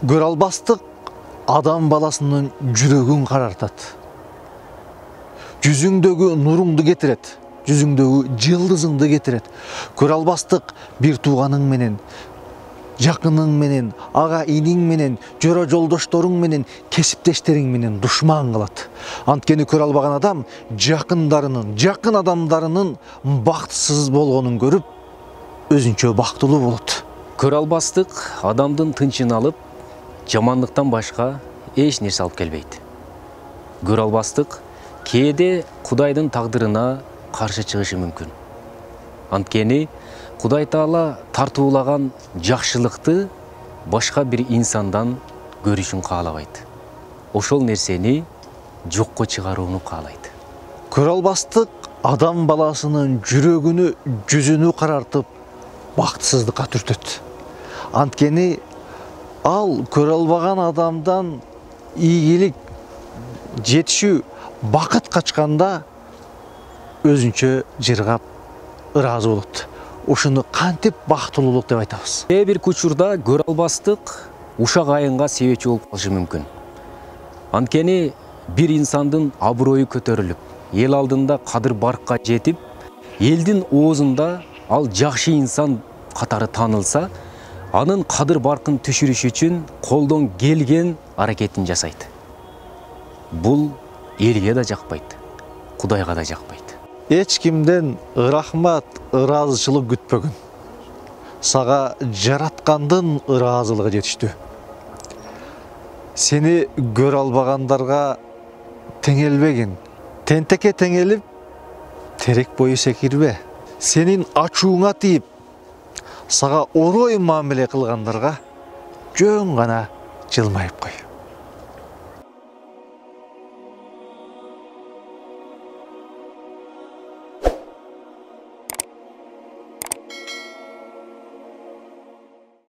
Көрө албастык адам баласынын жүрөгүн карартат. Жүзүңдөгү нуруңду кетирет, жүзүңдөгү жылдызыңды кетирет. Көрө албастык бир тууганың менен, жакының менен, ага иниң менен, жора жолдошторуң менен, кесиптештериң менен душман кылат. Анткени көрө албаган адам жакын адамдарынын бактысыз болгонун көрүп, өзүнчө бактылуу болот. Көрө албастык адамдын тынчын алып, жамандыктан башка эч нерсе алып келбейт. Көрө албастык кээде Кудайдын тагдырына каршы чыгышы мүмкүн. Анткени Кудай Таала тартуулаган жакшылыкты башка бир инсандан көрүшүн каалабайт. Ошол нерсени жокко чыгарууну каалайт. Көрө албастык адам баласынын жүрөгүнү, жүзүнү карартып, бактысыздыкка түртөт. Анткени ал көрө албаган адамдан ийгилик, жетишүү, бакыт качканда өзүнчө жыргап, ыраазы болот. Ушуну кантип бактылуулук деп айтабыз? Кээ бир учурда көрө албастык ушак айынга себепчи болуп калышы мүмкүн. Анткени бир инсандын абырою көтөрүлүп, эл алдында кадыр баркка жетип, элдин оозунда ал жакшы инсан катары таанылса, анын кадыр баркын түшүрүш үчүн колдон келген аракетин жасайт. Бул элге да жакпайт, Кудайга да жакпайт. Эч кимден рахмат, ыраазычылык күтпөгүн. Сага жараткандын ыраазылыгы жетиштүү. Сени көрө албагандарга теңелбегин. Тентекке теңелип, терек бою секирбе. Сенин ачууңа тийип, сага орой мамиле кылгандарга жөн гана жылмайып кой.